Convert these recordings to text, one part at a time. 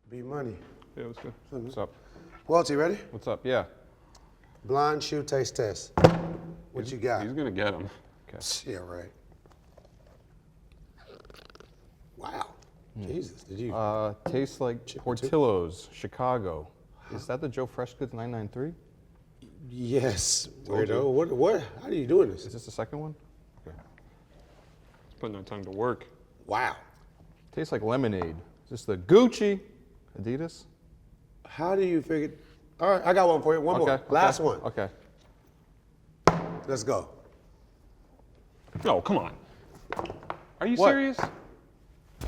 B Money. Yeah, what's good? What's up? Welty, ready? What's up? Yeah. Blind shoe taste test. What you got? He's gonna get him. Okay. Yeah, right. Wow. Jesus, did you? Tastes like Portillo's, Chicago. Is that the Joe Fresh Goods 993? Yes. Weirdo. What? How are you doing this? Is this the second one? Okay. It's putting our tongue to work. Wow. Tastes like lemonade. Is this the Gucci Adidas? How do you figure? All right, I got one for you. One more. Last one. Okay. Let's go. No, come on. Are you What? serious? You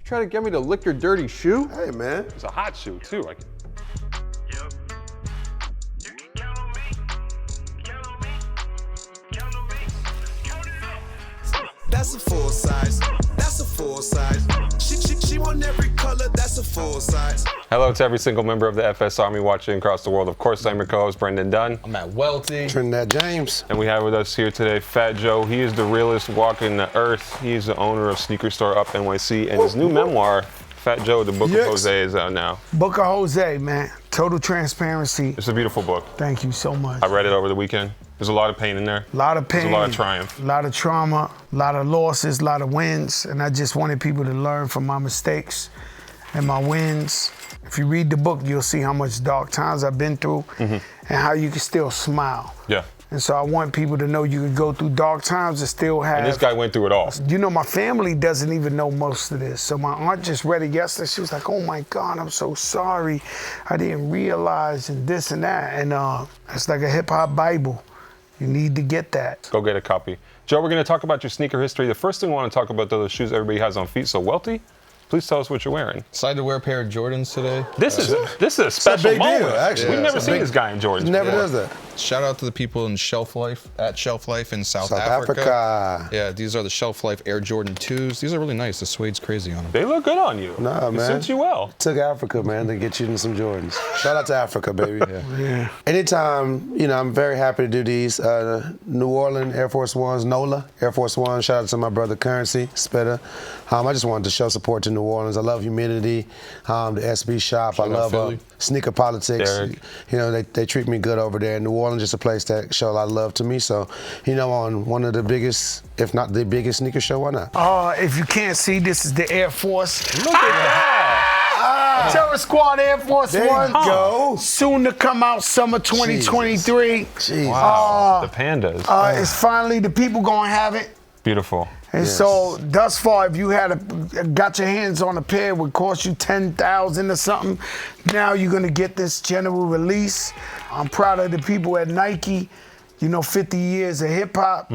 try to get me to lick your dirty shoe? Hey, man. It's a hot shoe too. Like, Yep. You can count on me. Count on me. Count on me. Count it up. That's a full size. That's a full size. She want every color. That's a full size. hello to every single member of the FS Army watching across the world. Of course, I'm your co-host, Brendan Dunne. I'm at Welty. Trinidad James. And we have with us here today Fat Joe. He is the realest walking the earth. He's the owner of Sneaker Store Up NYC, and his new memoir, Fat Joe, The Book of Jose, is out now. Book of Jose, man. Total transparency. It's a beautiful book. Thank you so much. I read it over the weekend. There's a lot of pain in there. A lot of pain. There's a lot of triumph. A lot of trauma, a lot of losses, a lot of wins. And I just wanted people to learn from my mistakes and my wins. If you read the book, you'll see how much dark times I've been through and how you can still smile. Yeah. And so I want people to know you can go through dark times and still have. And this guy went through it all. You know, my family doesn't even know most of this. So my aunt just read it yesterday. She was like, oh my God, I'm so sorry. I didn't realize and this and that. And it's like a hip hop Bible. You need to get that. Go get a copy. Joe, we're going to talk about your sneaker history. The first thing we want to talk about, though, the shoes everybody has on feet. So, Welty, please tell us what you're wearing. Decided to wear a pair of Jordans today. This is a special big moment. deal, actually. We've Yeah, never it's a seen big- this guy in Jordans. Never before. does that. Shout out to the people in Shelf Life, at Shelf Life in South South Africa. Africa. Yeah, these are the Shelf Life Air Jordan 2s. These are really nice. The suede's crazy on them. They look good on you. Nah, It man. suits you well. Took Africa, man, to get you in some Jordans. Shout out to Africa, baby. Yeah. Anytime, I'm very happy to do these. New Orleans Air Force Ones, NOLA Air Force One. Shout out to my brother Currency, Spitter. I just wanted to show support to New Orleans. I love humidity, the SB shop. Shout I out love Philly. sneaker politics. Derek. They treat me good over there. New Orleans is a place that show a lot of love to me. So, on one of the biggest, if not the biggest sneaker show, why not? If you can't see, this is the Air Force. Look at that. Terror Squad Air Force There One. you go. Soon to come out, summer 2023. Jesus. Wow. The pandas. It's finally, the people gonna have it. Beautiful. And so, thus far, if you got your hands on a pair, it would cost you $10,000 or something. Now you're gonna get this general release. I'm proud of the people at Nike. 50 years of hip hop.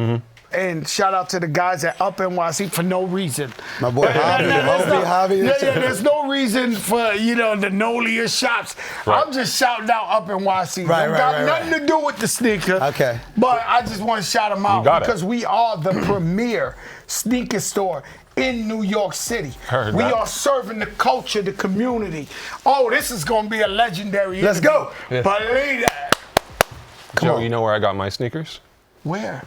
And shout out to the guys at Up NYC for no reason. My boy Javi. There's no reason for, the Nolia shops. Right. I'm just shouting out Up NYC. Right, Don't right, got right, nothing to do with the sneaker. Okay. But I just want to shout them out got it. because we are the premier sneaker store in New York City. Heard we that. are serving the culture, the community. Oh, this is going to be a legendary Let's interview. go. Yeah. Believe that. Joe, on. you know where I got my sneakers? Where?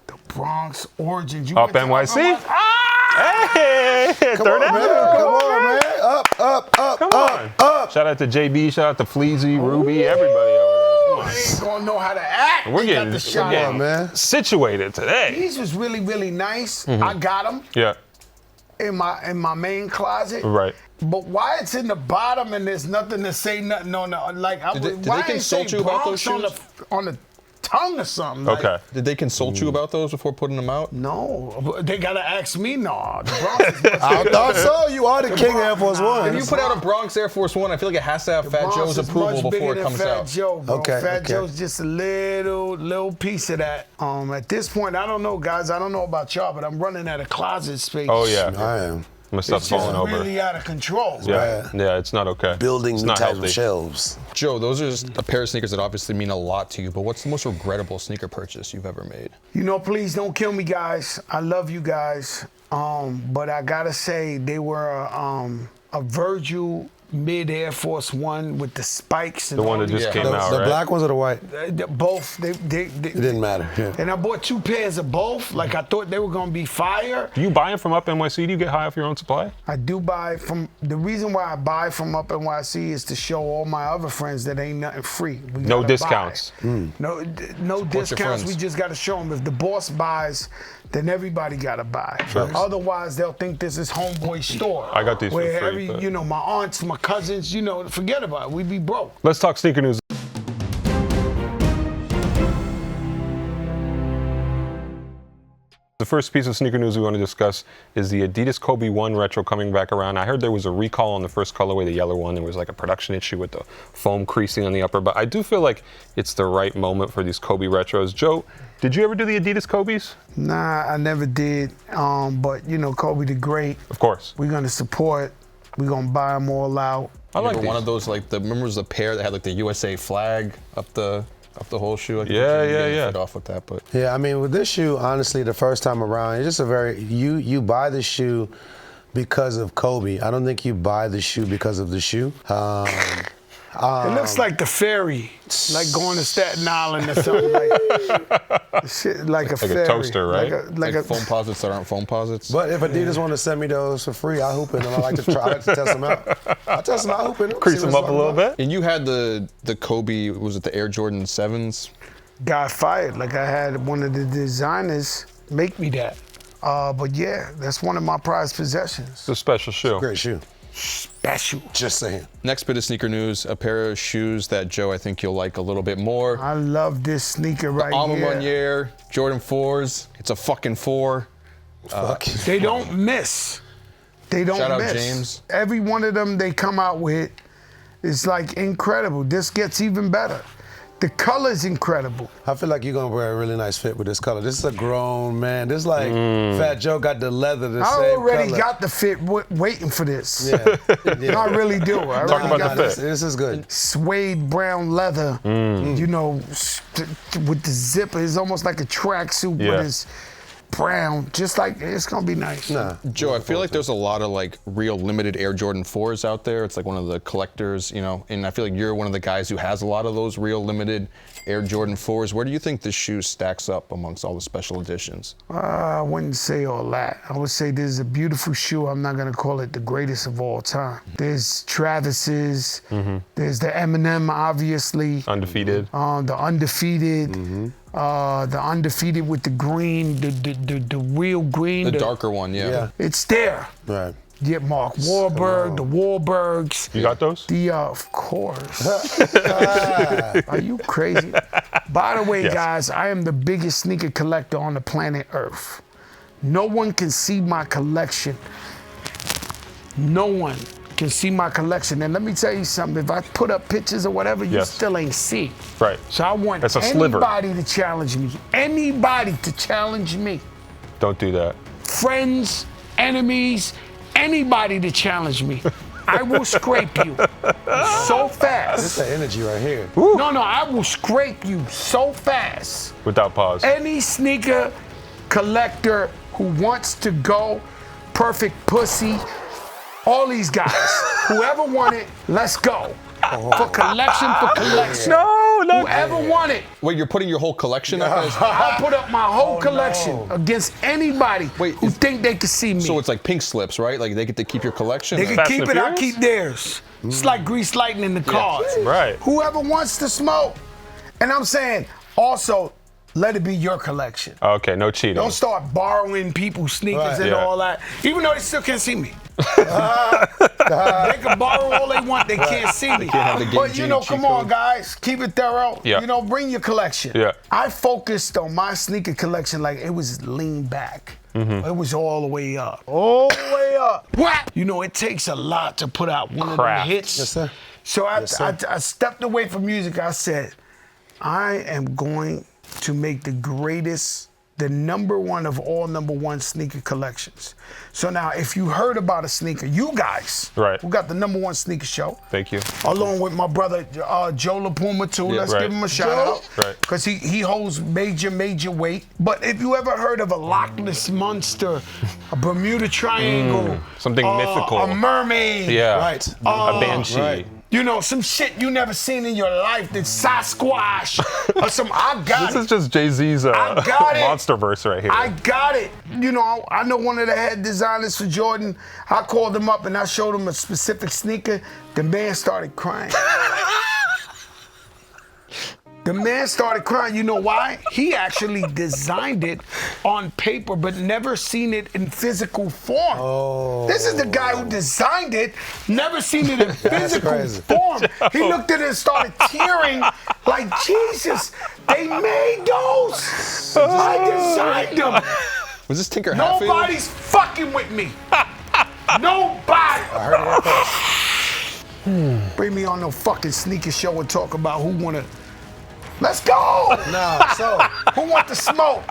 The Bronx Origins. You Up went to NYC? Ah! Hey, Come on, man. Come on, man. Up. Come on. Shout out to JB, shout out to Fleazy, Ruby, everybody over there. Come on. They ain't gonna know how to act. We're They got getting, the shot on, man. situated today. These was really, really nice. I got them Yeah, in my main closet. right. But why it's in the bottom and there's nothing to say nothing on the like? Did why they ain't say consult you about Bronx those shoes? on the tongue or something? Like, Okay. Did they consult you about those before putting them out? No, they gotta ask me. No, the Bronx is much I bigger. thought so. You are the king of Air Force One. If you put out a Bronx Air Force One, I feel like it has to have Fat Bronx Joe's is approval much before bigger it comes than Fat out. Joe, bro. Okay, Fat okay. Joe's just a little piece of that. At this point, I don't know, guys. I don't know about y'all, but I'm running out of closet space. Oh, yeah. I am My stuff's It's just falling over. really out of control. Yeah, it's not okay. building it's new not types healthy. of shelves. Joe, those are just a pair of sneakers that obviously mean a lot to you, but what's the most regrettable sneaker purchase you've ever made? Please don't kill me, guys. I love you guys. But I gotta say, they were a Virgil mid Air Force One with the spikes and The one all that just these came colors. out, The right? black ones or the white? Both. It didn't matter. Yeah. And I bought 2 pairs of both. Like I thought they were gonna be fire. Do you buy them from Up NYC? Do you get high off your own supply? I do buy from. The reason why I buy from Up NYC is to show all my other friends that ain't nothing free. We No gotta discounts. buy. No your discounts. friends. We just gotta show them. If the boss buys, then everybody gotta buy. Otherwise, they'll think this is homeboy store. I got these for where free, but- you know, my aunts, my cousins, you know, forget about it. We be broke. Let's talk sneaker news. The first piece of sneaker news we want to discuss is the Adidas Kobe 1 retro coming back around. I heard there was a recall on the first colorway, the yellow one. There was like a production issue with the foam creasing on the upper, but I do feel like it's the right moment for these Kobe retros. Joe, did you ever do the Adidas Kobe's? Nah, I never did. But you know, Kobe the Great. Of course. We're gonna support. We're gonna buy them all out. I like one these. of those, like, remember it was the pair that had like the USA flag up the whole shoe? I think Yeah, you yeah, can yeah. fit off with that, but Yeah, I mean, with this shoe, honestly, the first time around, it's just a very, you buy the shoe because of Kobe. I don't think you buy the shoe because of the shoe. It looks like the ferry, like going to Staten Island or something like a ferry. toaster, right? like foam posits that aren't foam posits. But if Adidas want to send me those for free, I'll hoop in them. I like to try. I like to test them out. I'll test them out, hoop in them. Crease see them what up it's a little about. bit. And you had the Kobe, was it the Air Jordan 7s? Got fired. Like I had one of the designers make me that. But yeah, that's one of my prized possessions. It's a special shoe. Great shoe. Special. Just saying. Next bit of sneaker news, a pair of shoes that, Joe, I think you'll like a little bit more. I love this sneaker right Alma here. Manier, Jordan 4s. It's a fucking 4. Fuck. They don't miss. They don't Shout out miss. James. Every one of them they come out with is like incredible. This gets even better. The color's incredible. I feel like you're gonna wear a really nice fit with this color. This is a grown man. This is like Fat Joe got the leather the I same already color. got the fit waiting for this. Yeah. I really do. I Talk really about got the this fit. This is good. suede brown leather, you know, with the zipper. It's almost like a tracksuit, Yeah. but it's brown. Just like, it's gonna be nice. Nah. Joe, I feel like there's a lot of like real limited Air Jordan 4s out there. It's like one of the collectors, you know, and I feel like you're one of the guys who has a lot of those real limited Air Jordan 4s. Where do you think this shoe stacks up amongst all the special editions? I wouldn't say all that. I would say this is a beautiful shoe. I'm not gonna call it the greatest of all time. There's Travis's, there's the Eminem, obviously, Undefeated. the Undefeated, the Undefeated with the green, the real green. The darker one, yeah. Yeah. It's there. Right. Get Mark Wahlberg, the Wahlbergs. You got those? Of course. Are you crazy? By the way, Yes. guys, I am the biggest sneaker collector on the planet Earth. No one can see my collection. No one can see my collection. And let me tell you something. If I put up pictures or whatever, you Yes. still ain't see. Right. So I want That's a sliver. anybody to challenge me. Anybody to challenge me. Don't do that. Friends, enemies, anybody to challenge me. I will scrape you so This fast. the energy right here. No, I will scrape you so fast. Without pause. Any sneaker collector who wants to go, Perfect Pussy, all these guys, whoever want it, let's go. For collection. No, not Whoever want it, Wait, you're putting your whole collection up as... I'll put up my whole collection against anybody Wait, who think they can see me. So it's like pink slips, right? Like they get to keep your collection? They can Fast keep and it, I Furious? keep theirs. It's like grease lighting in the cars. Right. Whoever wants to smoke. And I'm saying, also, let it be your collection. Okay, no cheating. Don't start borrowing people's sneakers Right. and Yeah. all that. Even though they still can't see me. They can borrow all they want, they can't see me. have the Game But you know, Cheat come on, code. guys, keep it thorough. Yeah. You know, bring your collection. Yeah. I focused on my sneaker collection like it was lean back. It was all the way up. All the way up. What? You know, it takes a lot to put out one Craft. of them hits. Yes, sir. So Yes, sir. I stepped away from music. I said, I am going to make the greatest the #1 of all #1 sneaker collections. So now, if you heard about a sneaker, you guys, Right. who got the #1 sneaker show, Thank you. along with my brother Joe LaPuma too. Yeah, Let's right. give him a shout out, Right. because he holds major weight. But if you ever heard of a Loch Ness monster, a Bermuda Triangle, something mythical. a mermaid, Yeah. Right. A banshee. Right. you know, some shit you never seen in your life, that Sasquatch or some, I got This it. is just Jay-Z's I got it. monster verse right here. I got it. You know, I know one of the head designers for Jordan. I called him up and I showed him a specific sneaker. The man started crying. The man started crying. You know why? He actually designed it on paper, but never seen it in physical form. Oh. This is the guy who designed it, never seen it in physical crazy. form. He looked at it and started tearing like, Jesus, they made those. I designed them. Was this Tinker Hatfield? Nobody's fucking with me. Nobody. I heard it first. Bring me on no fucking sneaker show and talk about who wanna. Let's go. No, so Who want the smoke?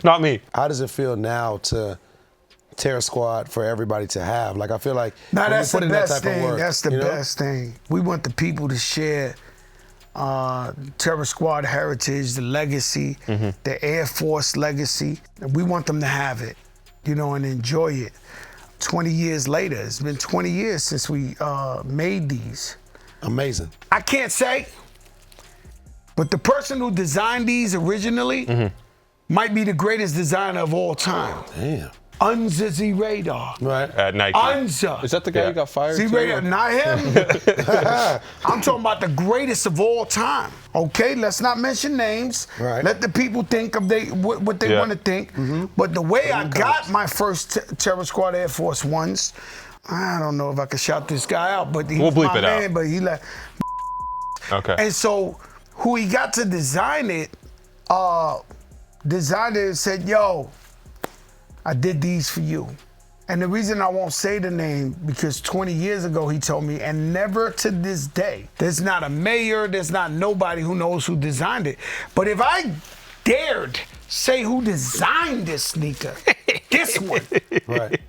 Not me. how does it feel now to Terror Squad for everybody to have? Like, I feel like Now when you that's the put in that best type of thing. work, That's the you know? best thing. We want the people to share Terror Squad heritage, the legacy, the Air Force legacy. We want them to have it, you know, and enjoy it. 20 years later, it's been 20 years since we made these. Amazing. I can't say, but the person who designed these originally might be the greatest designer of all time. Damn. Unza Z Radar. Right. At Nike. Unza. Is that the guy Yeah. who got fired? Z too? Radar, not him. I'm talking about the greatest of all time. Okay, let's not mention names. Right. Let the people think of what they Yeah. want to think. But the way I got my first Terror Squad Air Force Ones, I don't know if I could shout this guy out, but he's We'll bleep my it out. man. But he like. Okay. And so, who he got to design it, designed it and said, yo, I did these for you. And the reason I won't say the name, because 20 years ago he told me, and never to this day, there's not a mayor, there's not nobody who knows who designed it. But if I dared say who designed this sneaker, this one, Right.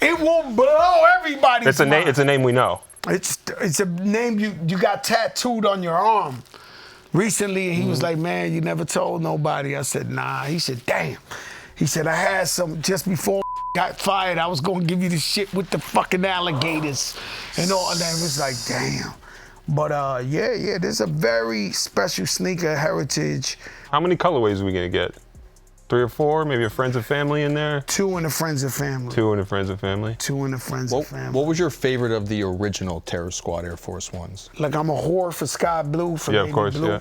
it will blow everybody's It's a name. mind. It's a name we know. It's a name you got tattooed on your arm. Recently, he was like, man, you never told nobody. I said, nah. He said, damn. He said, I had some just before got fired. I was gonna give you the shit with the fucking alligators and all that. It was like, damn. But yeah, there's a very special sneaker heritage. How many colorways are we gonna get? 3 or 4? Maybe a friends and family in there? 2 in the friends and family. 2 in the friends and family. 2 in the friends and family. What was your favorite of the original Terror Squad Air Force Ones? Like, I'm a whore for sky blue, for Yeah, of baby course, blue. yeah.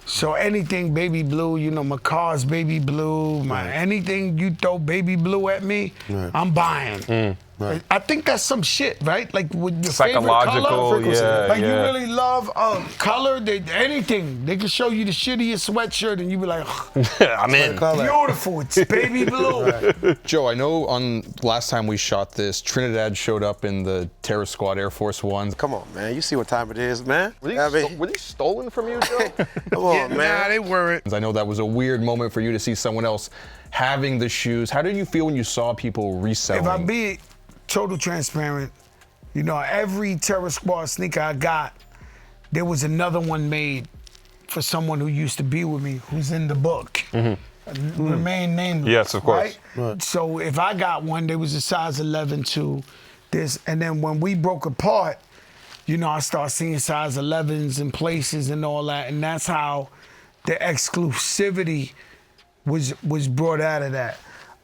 So anything baby blue, you know, my car's baby blue, anything you throw baby blue at me, I'm buying. I think that's some shit, right? Like with your favorite Psychological, color. yeah, Like yeah. you really love color, anything. They can show you the shittiest sweatshirt and you be like, I'm in. Color. beautiful, it's baby blue. Joe, I know on last time we shot this, Trinidad showed up in the Terror Squad Air Force Ones. Come on, man. You see what time it is, man. Were I mean, these stolen from you, Joe? come on, man. Nah, they weren't. I know that was a weird moment for you to see someone else having the shoes. How did you feel when you saw people reselling? If I be total transparent, you know, every Terror Squad sneaker I got, there was another one made for someone who used to be with me, who's in the book. Remain nameless. Yes, of course. Right? So if I got one, there was a size 11 too. And then when we broke apart, you know, I started seeing size 11s in places and all that, and that's how the exclusivity was brought out of that.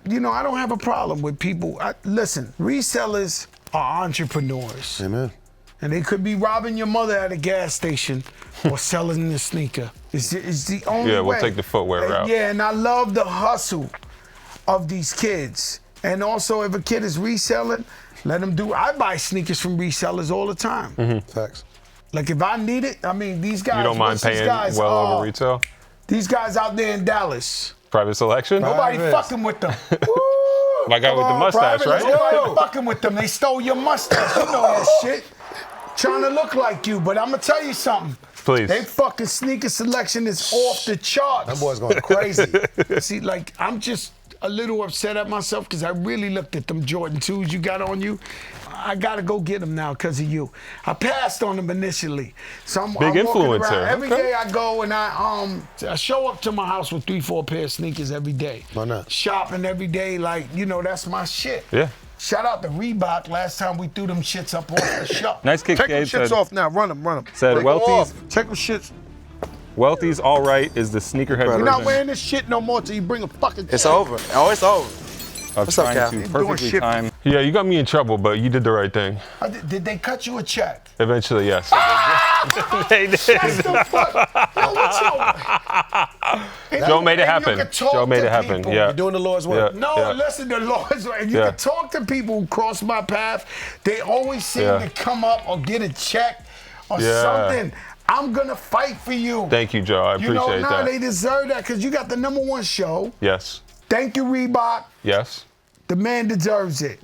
You know, I don't have a problem with people. Listen, resellers are entrepreneurs. Amen. And they could be robbing your mother at a gas station or selling the sneaker. It's the only way. Yeah, we'll take the footwear route. Yeah, and I love the hustle of these kids. And also, if a kid is reselling, let them do. I buy sneakers from resellers all the time. Facts. Like if I need it, I mean, these guys. You don't mind what's these paying guys, well over retail? These guys out there in Dallas. Private selection? Nobody Private. fucking with them. My guy with the mustache, Private, right? Nobody fucking with them. They stole your mustache. You know that shit. Trying to look like you, but I'm gonna tell you something. Please. They fucking sneaker selection is off the charts. That boy's going crazy. See, like, I'm just a little upset at myself because I really looked at them Jordan 2s you got on you. I got to go get them now because of you. I passed on them initially. So I'm Big walking influencer. around. Every Okay. day I go and I show up to my house with 3-4 pair of sneakers every day. Why not? Shopping every day, like, you know, that's my shit. Yeah. Shout out to Reebok. Last time we threw them shits up off the shelf. Nice kick, Take them Gabe. shits Said, off now. Run them. said Take 'em Welty's, off. Take them shits. Welty's all right is the sneakerhead You're version not wearing this shit no more till you bring a fucking It's check. over. Oh, it's over. of What's up, trying Cal? to Doing perfectly shit. time. Yeah, you got me in trouble, but you did the right thing. Did they cut you a check? Eventually, yes. They did. That's the fuck. Yo, what's your... Joe made it And you happen. can talk Joe made to it happen. people. Yeah. You're doing the Lord's work. Yeah. No, listen, the Lord's way. And you Yeah. can talk to people who cross my path. They always seem Yeah. to come up or get a check or Yeah. something. I'm going to fight for you. Thank you, Joe. I You know, appreciate that. they deserve that because you got the #1 show. Yes. Thank you, Reebok. Yes. The man deserves it.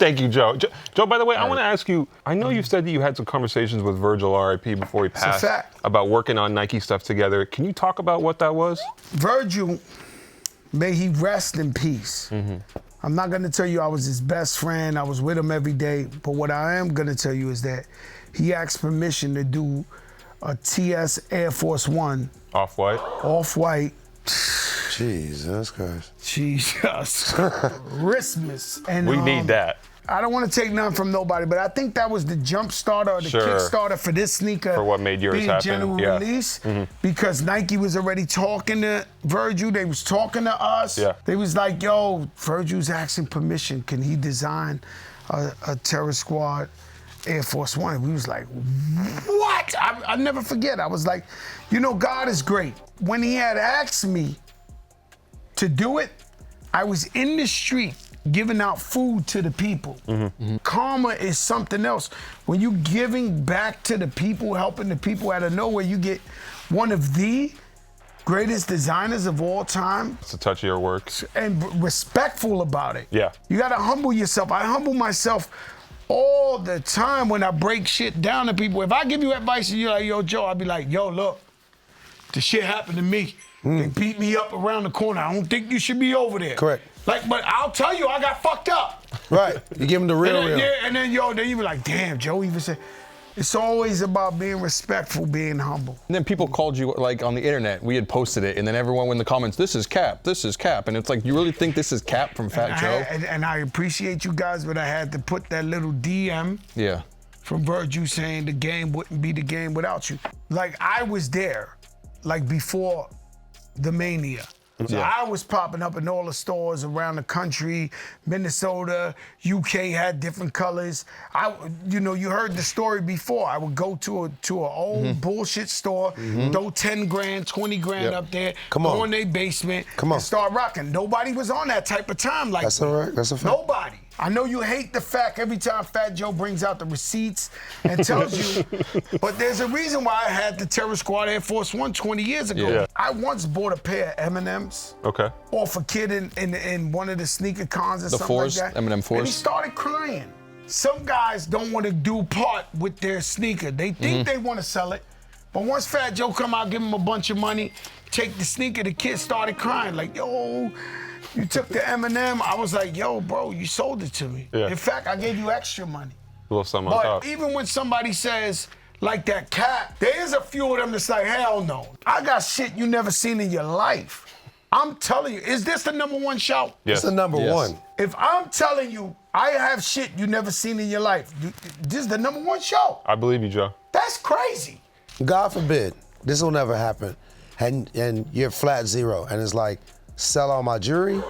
Thank you, Joe. Joe, by the way, I want to ask you, I know you said that you had some conversations with Virgil, R.I.P., before he a passed, fact. about working on Nike stuff together. Can you talk about what that was? Virgil, may he rest in peace. Mm-hmm. I'm not going to tell you I was his best friend. I was with him every day. But what I am going to tell you is that he asked permission to do a TS Air Force One Off-White? off-white. Jesus Christ. Jesus. Christmas. And, We need that. I don't want to take none from nobody, but I think that was the jump starter or the Sure. kickstarter for this sneaker. For what made yours being happen, general yeah. release, because Nike was already talking to Virgil. They was talking to us. Yeah. They was like, yo, Virgil's asking permission. Can he design a Terror Squad Air Force One? And we was like, what? I never forget. I was like, you know, God is great. When he had asked me to do it, I was in the street giving out food to the people. Karma is something else. When you giving back to the people, helping the people out of nowhere, you get one of the greatest designers of all time It's a touch of your work. and respectful about it. Yeah. You gotta humble yourself. I humble myself all the time when I break shit down to people. If I give you advice and you're like, yo, Joe, I'll be like, yo, look, the shit happened to me. They beat me up around the corner. I don't think you should be over there. Correct. Like, but I'll tell you, I got fucked up. Right. You give him the real, And then, real. yeah, and then yo, then you be like, damn, Joe even said, it's always about being respectful, being humble. And then people called you, like, on the internet. We had posted it, and then everyone in the comments, this is Cap, this is Cap. And it's like, you really think this is Cap from Fat Joe? And I appreciate you guys, but I had to put that little DM Yeah. from Virgil saying the game wouldn't be the game without you. Like, I was there, like, before the mania. So Yeah. I was popping up in all the stores around the country. Minnesota, UK had different colors. You heard the story before. I would go to an old bullshit store, throw 10 grand, 20 grand Yep. up there, Come go on. in their basement, Come on. and start rocking. Nobody was on that type of time like That's that. all right. That's a fact. Nobody. I know you hate the fact every time Fat Joe brings out the receipts and tells you, but there's a reason why I had the Terror Squad Air Force One 20 years ago. Yeah. I once bought a pair of M&Ms Okay. off a kid in one of the sneaker cons or The something fours? like that. M&M And he fours? started crying. Some guys don't want to do part with their sneaker. They think they want to sell it, but once Fat Joe come out, give him a bunch of money, take the sneaker, the kid started crying like, yo, you took the M&M. I was like, yo, bro, you sold it to me. Yeah. In fact, I gave you extra money. A little something on But top. even when somebody says, like that Cap, there is a few of them that's like, hell no. I got shit you never seen in your life. I'm telling you, is this the #1 show? Yes. It's the number Yes. one. If I'm telling you, I have shit you never seen in your life, this is the #1 show. I believe you, Joe. That's crazy. God forbid, this will never happen. And you're flat zero. And it's like, sell all my jewelry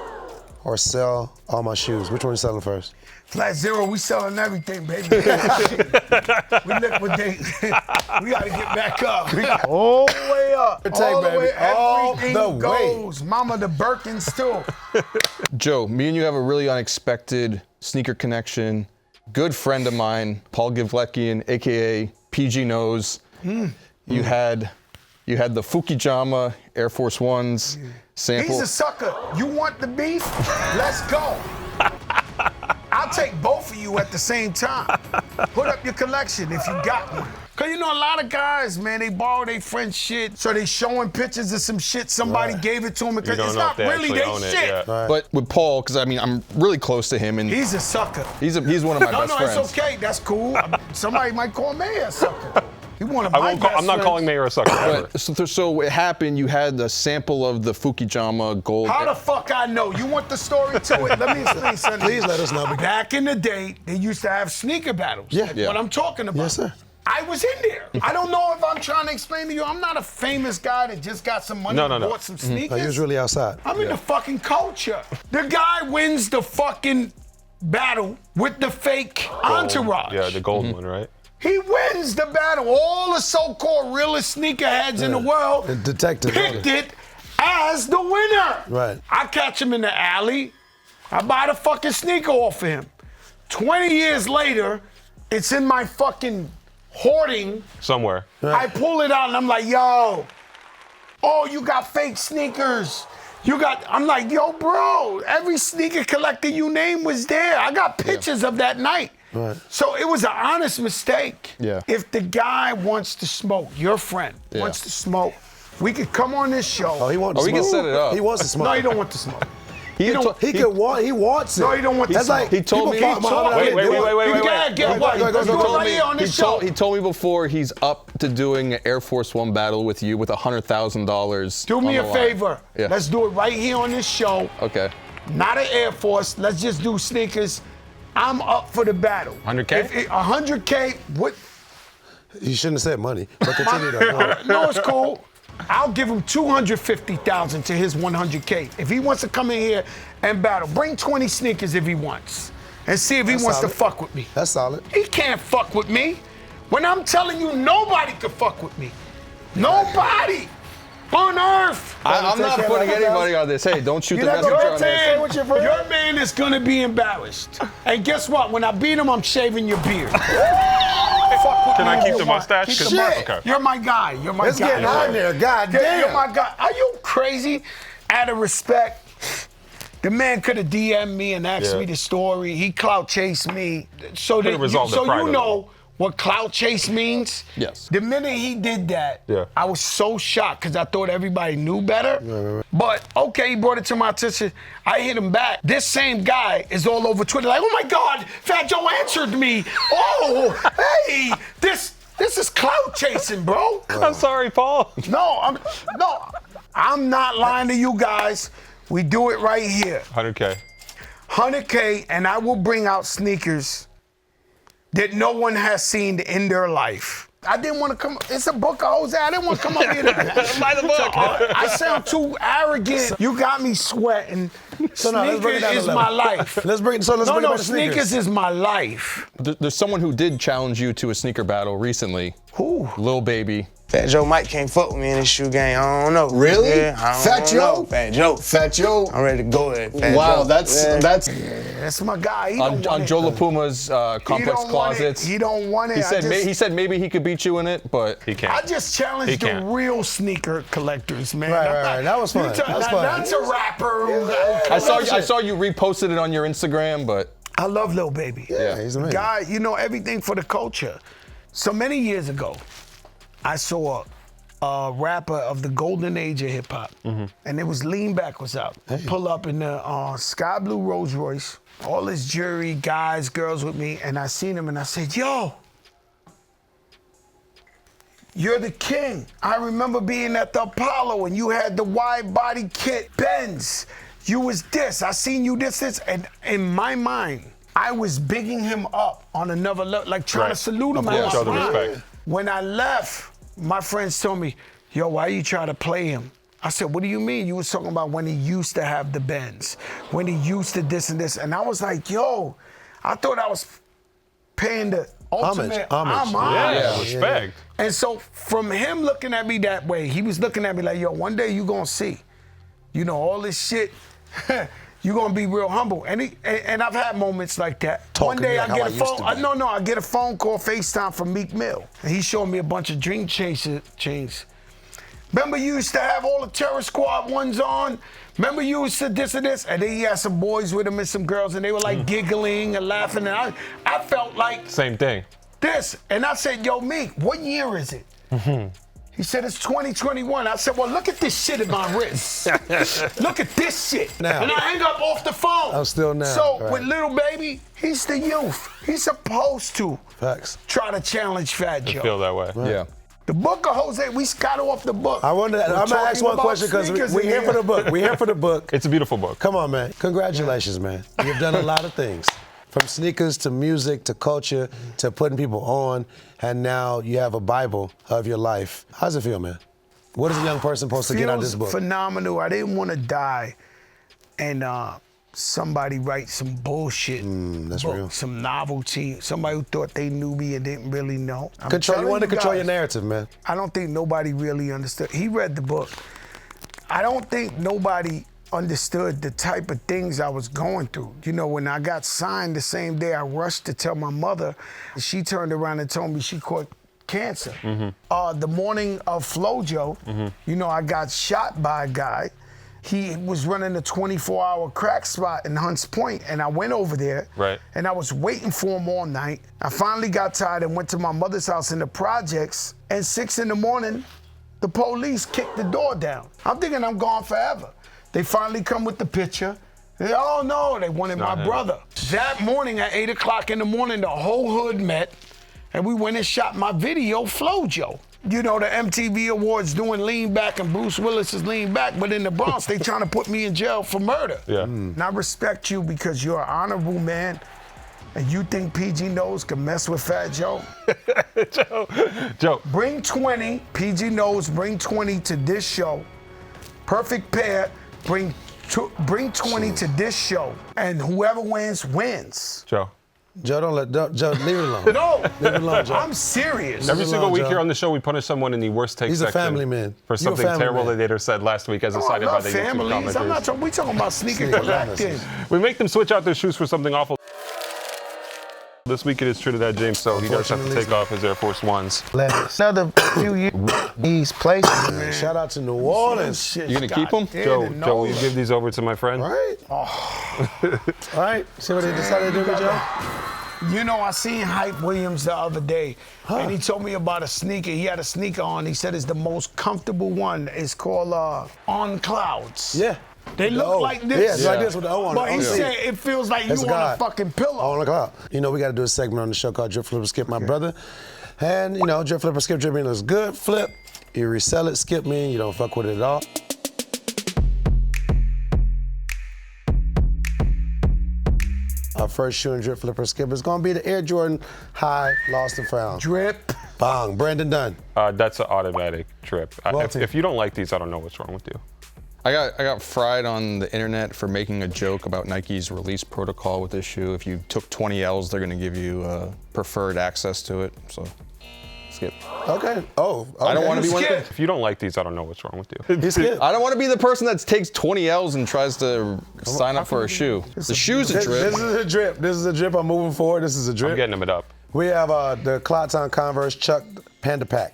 or sell all my shoes. Which one you selling first? Flat Zero, we selling everything, baby. We liquidate. We gotta get back up. We got all the way up. Take, All the baby. way, All everything the way. goes. Mama, the Birkins too. Joe, me and you have a really unexpected sneaker connection. Good friend of mine, Paul Givleckian, aka PG Nose. You had the Fukijama Air Force Ones sample. He's a sucker. You want the beef? Let's go. I'll take both of you at the same time. Put up your collection if you got one. Cause you know a lot of guys, man, they borrow their friend's shit, so they showing pictures of some shit somebody gave it to them because don't it's know not if they really actually their own it, shit. yeah. But with Paul, because I mean, I'm really close to him, and He's a sucker. he's one of my No, best no, friends. it's okay. That's cool. Somebody might call me a sucker. He one of my best I'm not friends. calling Mayor a sucker ever. But, so it happened. You had the sample of the Fukijama gold. How the fuck I know? You want the story to it? Let me explain something. Please let us know. Back in the day, they used to have sneaker battles. Yeah. That's Yeah. what I'm talking about. Yes, sir. I was in there. I don't know if I'm trying to explain to you. I'm not a famous guy that just got some money No. and bought some sneakers. Oh, you was really outside. I'm in the fucking culture. The guy wins the fucking battle with the fake entourage. Yeah, the gold one, right? He wins the battle. All the so-called realest sneakerheads in the world The detective, picked really. it as the winner. Right. I catch him in the alley. I buy the fucking sneaker off of him. 20 years later, it's in my fucking hoarding. Somewhere. I pull it out and I'm like, yo, oh, you got fake sneakers. I'm like, yo, bro, every sneaker collector you named was there. I got pictures of that night. Right. So it was an honest mistake. Yeah. If the guy wants to smoke, your friend wants to smoke, we could come on this show. Oh, he wants to we smoke. can set it up. He wants to smoke. No, he don't want to smoke. He He wants it. No, he don't want to That's smoke. like He told people me- fuck Muhammad Ali. Wait. Get what? Go, Let's do it go, right here on this show. He told me before he's up to doing an Air Force One battle with you with $100,000. Do me on a the line. favor. Yeah. Let's do it right here on this show. Okay. Not an Air Force. Let's just do sneakers. I'm up for the battle. 100K? 100K. What? You shouldn't have said money, but continue though. No, it's cool. I'll give him $250,000 to his 100K. If he wants to come in here and battle, bring 20 sneakers if he wants, and see if he That's wants to solid. fuck with me. That's solid. He can't fuck with me. When I'm telling you, nobody could fuck with me. Nobody on earth. I'm not take putting care of anybody on this. Hey, don't shoot the You're not messenger gonna on take this. it. Your man is gonna be embarrassed. And guess what? When I beat him, I'm shaving your beard. Fuck with Can me I if keep you the want. mustache? Keep the Shit. mustache. Okay. You're my guy. You're my It's guy. getting hot in there. God You're damn. my guy. Are you crazy? Out of respect, the man could have DM'd me and asked Yeah. me the story. He clout chased me. So that resolved it so you privately. know what clout chase means? Yes. The minute he did that, Yeah. I was so shocked because I thought everybody knew better. But okay, he brought it to my attention. I hit him back. This same guy is all over Twitter like, oh my God, Fat Joe answered me. Oh, hey, this is clout chasing, bro. I'm sorry, Paul. No, I'm not lying to you guys. We do it right here. 100K. 100K, and I will bring out sneakers that no one has seen in their life. I didn't want to come. It's a book of Jose. I didn't want to come up here. Buy the book. I sound too arrogant. You got me sweating. So now, let's bring it Sneakers down a is level. my life. Let's bring it back to Sneakers is my life. There's someone who did challenge you to a sneaker battle recently. Who? Lil Baby. Fat Joe Mike can't fuck with me in this shoe game. I don't know. Really? Yeah, I Fat don't Joe? know. Fat Joe. Fat Joe. I'm ready to go at Fat Wow, Joe. that's Yeah. That's my guy. He don't On want it. Joe LaPuma's He Complex don't want it. Closets. He don't want it. He said maybe he could beat you in it, but He can't. I just challenged He the can't. real sneaker collectors, man. Right, I'm right, not- right. That was fun. you tell- That's now, fun. That's a rapper. I saw you reposted it on your Instagram, but I love Lil Baby. Yeah, he's amazing. Guy, you know everything for the culture. So many years ago, I saw a rapper of the golden age of hip hop, and it was Lean Back was out. Pull up in the sky blue Rolls Royce, all his jury, guys, girls with me, and I seen him and I said, yo, you're the king. I remember being at the Apollo and you had the wide body kit, Benz. You was this, I seen you this, and in my mind, I was bigging him up on another level, like trying to Right. salute him. Yeah, I was show the fine. respect. When I left, my friends told me, yo, why you try to play him? I said, what do you mean? You was talking about when he used to have the Benz, when he used to this and this. And I was like, yo, I thought I was paying the ultimate Homage. Yeah, respect. And so from him looking at me that way, he was looking at me like, yo, one day you gonna see, you know, all this shit, you gonna be real humble. And I've had moments like that. Talking One day like I how get I a used phone, to be. I get a phone call, FaceTime from Meek Mill. And he showed me a bunch of Dream chains. Remember you used to have all the Terror Squad ones on? Remember you used to this and this? And then he had some boys with him and some girls and they were like giggling and laughing. And I felt like Same thing. this. And I said, yo, Meek, what year is it? He said, it's 2021. I said, well, look at this shit in my wrist. Look at this shit. Now. And I hang up off the phone. I'm still now. So Right. with little baby, he's the youth. He's supposed to Facts. try to challenge Fat I Joe. feel that way. Yeah. The book of Jose, we got off the book. I wonder. I'm gonna ask talking one about question because sneakers we're in here here. for the book. We're here for the book. It's a beautiful book. Come on, man. Congratulations, man. You've done a lot of things. From sneakers to music to culture to putting people on, and now you have a Bible of your life. How's it feel, man? What is a young person supposed to get out of this book? Phenomenal. I didn't want to die and somebody write some bullshit. That's book, real. Some novelty. Somebody who thought they knew me and didn't really know. I'm You telling want to control guys, your narrative, man. I don't think nobody really understood. He read the book. I don't think nobody understood the type of things I was going through. You know, when I got signed the same day, I rushed to tell my mother. She turned around and told me she caught cancer. The morning of Flojo, you know, I got shot by a guy. He was running a 24-hour crack spot in Hunts Point, and I went over there. Right. And I was waiting for him all night. I finally got tired and went to my mother's house in the projects, and 6 in the morning, the police kicked the door down. I'm thinking I'm gone forever. They finally come with the picture. They, oh no, they wanted my him. brother. That morning at 8 o'clock in the morning, the whole hood met, and we went and shot my video, Flojo. You know, the MTV Awards doing Lean Back and Bruce Willis is Lean Back, but in the Bronx, they trying to put me in jail for murder. Yeah. And I respect you because you're an honorable man, and you think PG Nose can mess with Fat Joe? Joe. Bring 20, PG Nose, bring 20 to this show. Perfect pair, bring 20 to this show, and whoever wins, wins. Joe. Joe, Joe, leave it alone. No, Leave it alone, Joe. I'm serious. Every Leave it single alone, week Joe. here on the show, we punish someone in the worst take He's a section family man. for You a something family terrible man. they did or said last week, as Oh, I decided by love the YouTube families. I'm not commenters. we talking about sneaker Sneaker collecting. We make them switch out their shoes for something awful. This week it is Trinidad James, so he does have to take off his Air Force Ones. Another few years, these places, Man, shout out to New Orleans. You gonna keep 'em? Joe, will you give these over to my friend? Right? All right. See what they decided to do with Joe? You know, I seen Hype Williams the other day, and he told me about a sneaker. He had a sneaker on. He said it's the most comfortable one. It's called On Clouds. Yeah. They look Oh, like this. Yeah, it's like this with the O on it. But he On the said seat. it feels like That's you on a God. fucking pillow. On the cloud. You know, we got to do a segment on the show called Drip Flipper Skip My Brother. And, you know, Drip Flipper Skip Drip means it's good. Flip, you resell it. Skip mean you don't fuck with it at all. Our first shoe in Drip Flipper Skip is going to be the Air Jordan High Lost and Found. Drip. Bong. Brendan Dunne. That's an automatic trip. Welty. If you don't like these, I don't know what's wrong with you. I got fried on the internet for making a joke about Nike's release protocol with this shoe. If you took 20 L's, they're gonna give you preferred access to it. So, skip. Okay. Oh. Okay. I don't want to be one. If you don't like these, I don't know what's wrong with you. He skipped. I don't want to be the person that takes 20 L's and tries to sign up for a shoe. The shoe's a This drip. is a drip. This is a drip. I'm moving forward. This is a drip. I'm getting them it up. We have the Cloudtown Converse Chuck Panda Pack.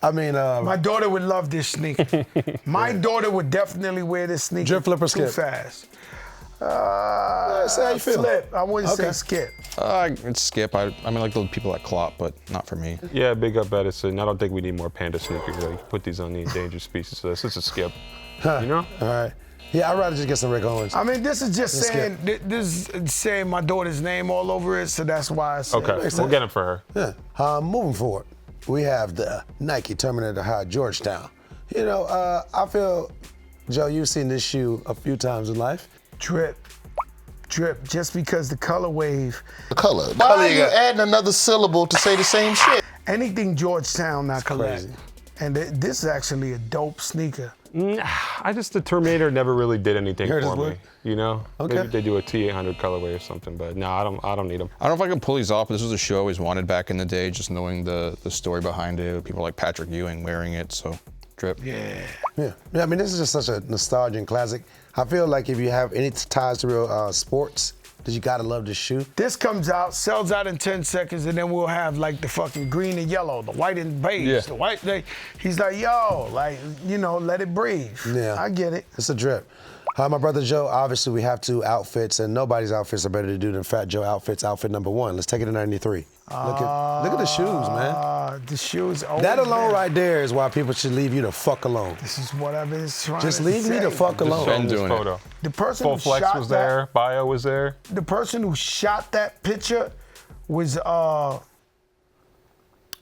I mean, My daughter would love this sneaker. My daughter would definitely wear this sneaker. Drip, flip, or too skip? fast. say how you feel. Flip. I wouldn't say Okay. skip. It's skip. I mean, like the people that clop, but not for me. Yeah, big up Edison. I don't think we need more panda sneakers. Like, put these on the endangered species list. This is a skip. You know? All right. Yeah, I'd rather just get some Rick Owens. I mean, this is just Let's saying, this is saying my daughter's name all over it, so that's why I said Okay, we'll get them for her. Yeah. Moving forward, we have the Nike Terminator High Georgetown. You know, I feel, Joe, you've seen this shoe a few times in life. Drip. Just because the color wave, The color. Why are you adding another syllable to say the same shit? anything Georgetown I collect. crazy. And this is actually a dope sneaker. The Terminator never really did anything Here it is, for me. Wood. You know? Okay. Maybe they do a T800 colorway or something, but no, I don't need them. I don't know if I can pull these off, but this was a shoe I always wanted back in the day, just knowing the story behind it. People like Patrick Ewing wearing it, so drip. Yeah. Yeah. I mean, this is just such a nostalgia and classic. I feel like if you have any ties to real sports, that you gotta love this shoe. This comes out, sells out in 10 seconds, and then we'll have like the fucking green and yellow, the white and beige, Yeah. the white. He's like, yo, like, you know, let it breathe. Yeah. I get it. It's a drip. My brother Joe, obviously we have 2 outfits, and nobody's outfits are better to do than Fat Joe outfits. Outfit number 1. Let's take it to 93. Look at the shoes, man. The shoes. That alone right there is why people should leave you the fuck alone. This is what I've been trying Just to leave say. me the fuck alone. Been doing it. Photo. The person Full who flex shot was that, there. Bio was there. The person who shot that picture was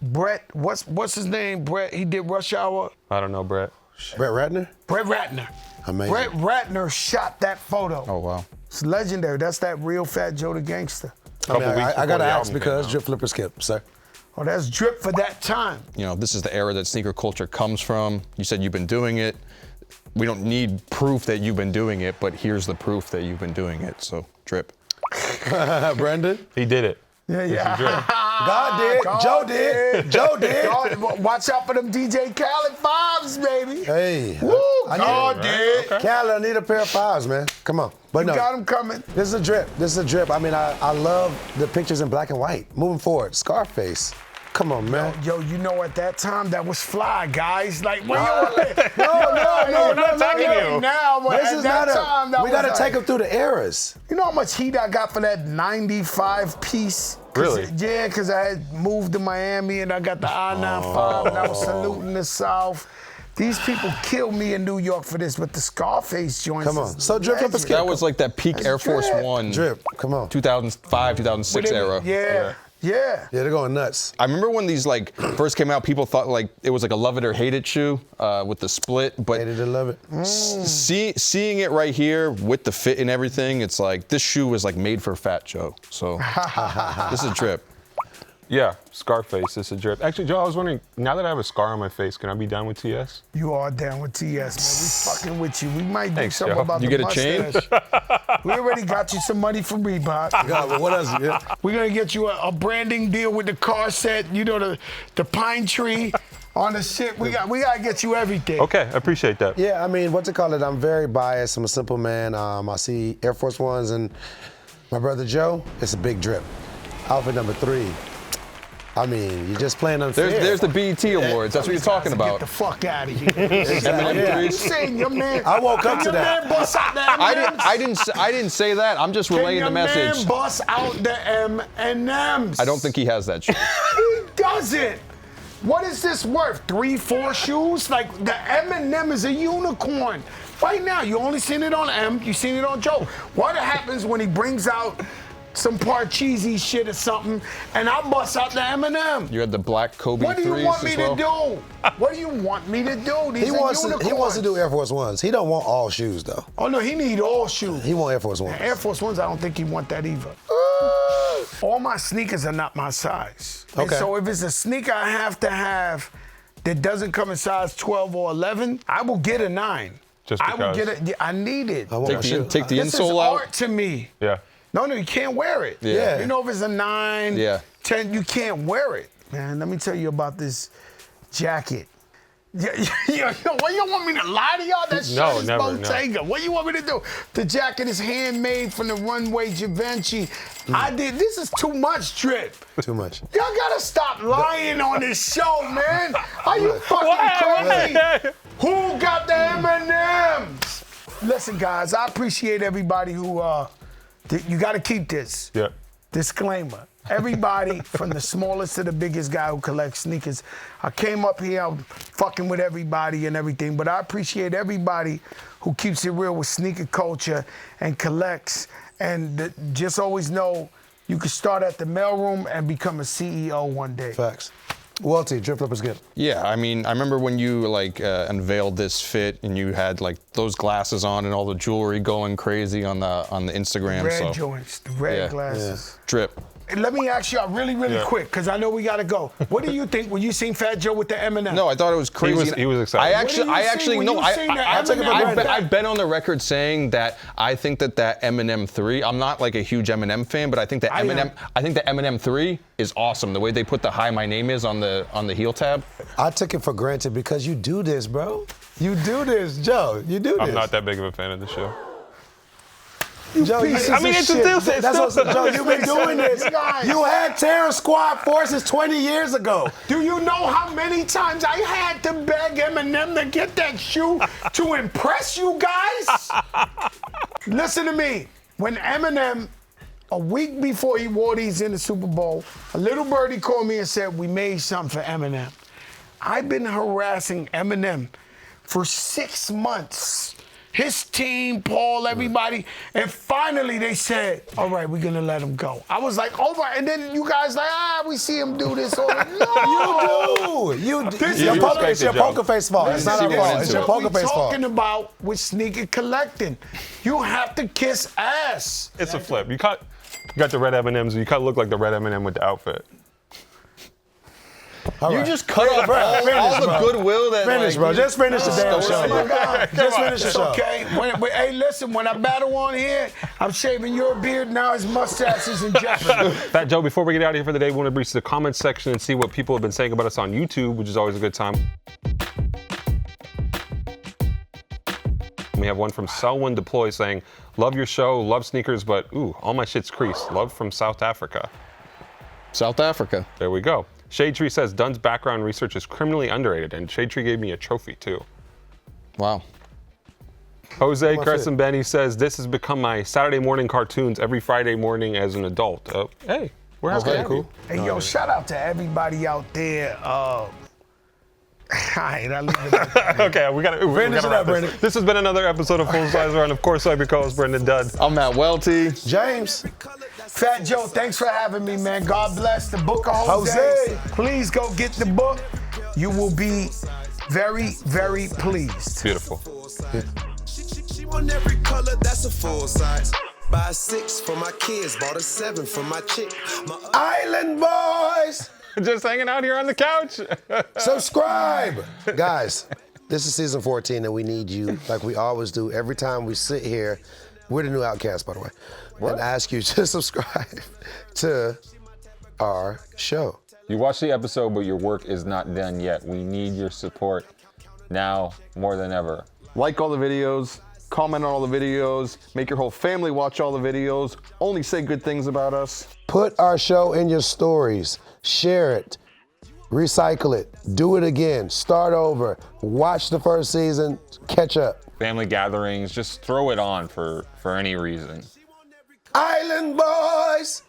Brett. What's his name? Brett. He did Rush Hour. I don't know, Brett. Brett Ratner? Brett Ratner. Amazing. Brett Ratner shot that photo. Oh, wow. It's legendary. That's that real Fat Joe the gangster. I, mean, Couple weeks I before gotta the ask album came because out. Drip Flipper Skip, sir. Oh, that's drip for that time. You know, this is the era that sneaker culture comes from. You said you've been doing it. We don't need proof that you've been doing it, but here's the proof that you've been doing it. So, Drip. Brendan? He did it. Yeah. God did. Joe did. Joe did. God, watch out for them DJ Khaled 5s, baby. Hey. Woo, I God need, did. Okay. Cal, I need a pair of 5s, man. Come on. But You no. got them coming. This is a drip. This is a drip. I mean, I love the pictures in black and white. Moving forward, Scarface. Come on, man. Yo, you know at that time that was fly, guys. Like when No, we're not attacking you. Now, but This at is that not time, that we was gotta like, take them through the eras. You know how much heat I got for that 95 piece? Really? Yeah, because I had moved to Miami and I got the I-95 and I was saluting the South. These people killed me in New York for this, but the Scarface joints. Come on. is So Drip Flipper legend. Skip. That was like that peak That's Air Force drip. One. Drip. Come on. 2005, 2006 era. Yeah. Yeah, they're going nuts. I remember when these like first came out, people thought like it was like a love it or hate it shoe with the split, but Hated to love it. seeing it right here with the fit and everything, it's like this shoe was like made for Fat Joe. So this is a Drip. Yeah, Scarface. This is a drip. Actually, Joe, I was wondering, now that I have a scar on my face, can I be down with TS? You are down with TS, man. We fucking with you. We might do Thanks, something Joe. about You the get a chain? mustache. We already got you some money from Reebok. God, but what else? Yeah. We're gonna get you a branding deal with the car set, you know, the pine tree on the shit. We gotta get you everything. Okay, I appreciate that. Yeah, I mean, what's it called? I'm very biased. I'm a simple man. I see Air Force Ones and my brother Joe. It's a big drip. Outfit number 3. I mean, you're just playing unfair. There's the BET Awards. That's what you're talking Get about. the fuck out of here. Eminem Yeah. You threes. saying your man? I woke up to your that. man bust out the M&Ms? I didn't say that. I'm just Can relaying your the message. man bust out the M&Ms? I don't think he has that shoe. He doesn't. What is this worth? 3, 4 shoes? Like the M&M is a unicorn. Right now, you only seen it on M. You seen it on Joe. What happens when he brings out some Parcheesi shit or something, and I bust out the M&M? You had the black Kobe What do threes you want as me well. to do? What do you want me to do? These He are wants unicorns. to do Air Force Ones. He don't want all shoes though. Oh no, he need all shoes. He want Air Force Ones. Air Force Ones, I don't think he want that either. All my sneakers are not my size. And Okay. so if it's a sneaker I have to have that doesn't come in size 12 or 11, I will get a 9. Just I will because. get it. I need it. I want my shoe. Take the This is insole out. art to me. Yeah. No, you can't wear it. Yeah. You know, if it's a 9, Yeah. 10, you can't wear it. Man, let me tell you about this jacket. What, you want me to lie to y'all? That No, shirt is never, no. Bottega. What you want me to do? The jacket is handmade from the runway Givenchy. This is too much, Drip. Too much. Y'all gotta stop lying on this show, man. Are you fucking crazy? Who got the M&Ms? Listen, guys, I appreciate everybody who, you gotta keep this. Yeah. Disclaimer. Everybody from the smallest to the biggest guy who collects sneakers. I came up here, I'm fucking with everybody and everything, but I appreciate everybody who keeps it real with sneaker culture and collects. And just always know you can start at the mailroom and become a CEO one day. Facts. Welty, Drip Flipper Skip. Yeah, I mean, I remember when you like unveiled this fit and you had like those glasses on and all the jewelry going crazy on the Instagram. Red so joints, the red Yeah. glasses. Drip. And let me ask y'all really quick, because I know we gotta go. What do you think when you seen Fat Joe with the M&M? No, I thought it was crazy. He was excited. I What do you actually see when no. you seen the I've M&M? been on the record saying that I think that Eminem 3. I'm not like a huge Eminem fan, but I think that I am. I think the Eminem 3 is awesome. The way they put the "Hi, my name is" on the heel tab. I took it for granted because you do this, bro. You do this, Joe. You do this. I'm not that big of a fan of the show. Joe, pieces I mean, of it's shit. still- That's what, Joe, you've been doing this. You had Terror Squad forces 20 years ago. Do you know how many times I had to beg Eminem to get that shoe to impress you guys? Listen to me. When Eminem, a week before he wore these in the Super Bowl, a little birdie called me and said, we made something for Eminem. I've been harassing Eminem for 6 months. His team, Paul, everybody. And finally they said, all right, we're going to let him go. I was like, over. And then you guys like, we see him do this. All that. No. You do. This You It's respect your it, Joe. poker face fault. It's not our This fault. is It's your what poker we face fault. talking about with sneaker collecting. You have to kiss ass. It's a flip. You got the red M&Ms. You look like the red M&M with the outfit. All You right. just cut off all the goodwill that Finish, like, bro. Just finish the damn Oh show. my God. Just finish the It's show. okay. Hey, listen, when I battle on here, I'm shaving your beard. Now his mustache is in jeopardy. Fat Joe, before we get out of here for the day, we want to reach the comments section and see what people have been saying about us on YouTube, which is always a good time. We have one from Selwyn Deploy saying, love your show, love sneakers, but ooh, all my shit's creased. Love from South Africa. South Africa. There we go. Shade Tree says Dunn's background research is criminally underrated, and Shade Tree gave me a trophy too. Wow. Jose Crescent Benny says this has become my Saturday morning cartoons every Friday morning as an adult. Hey, we're happy to have you. Hey, yo, shout out to everybody out there. All right, I'll leave it at that. Okay, we gotta Finish it wrap up, this. Brendan. This has been another episode of Full Size Run. Of course, I'm your co-host, Brendan Dunne. I'm Matt Welty. James. Fat Joe, thanks for having me, man. God bless the book of Jose. Jose. Please go get the book. You will be very, very pleased. Beautiful. She want every color, that's a full size. Buy a 6 for my kids, bought a 7 for my chick. Island Boys. Just hanging out here on the couch. Subscribe. Guys, this is season 14 and we need you like we always do. Every time we sit here, we're the new Outcast, by the way, and ask you to subscribe to our show. You watched the episode, but your work is not done yet. We need your support now more than ever. Like all the videos, comment on all the videos, make your whole family watch all the videos, only say good things about us. Put our show in your stories. Share it. Recycle it. Do it again. Start over. Watch the first season. Catch up. Family gatherings, just throw it on for any reason. Island Boys.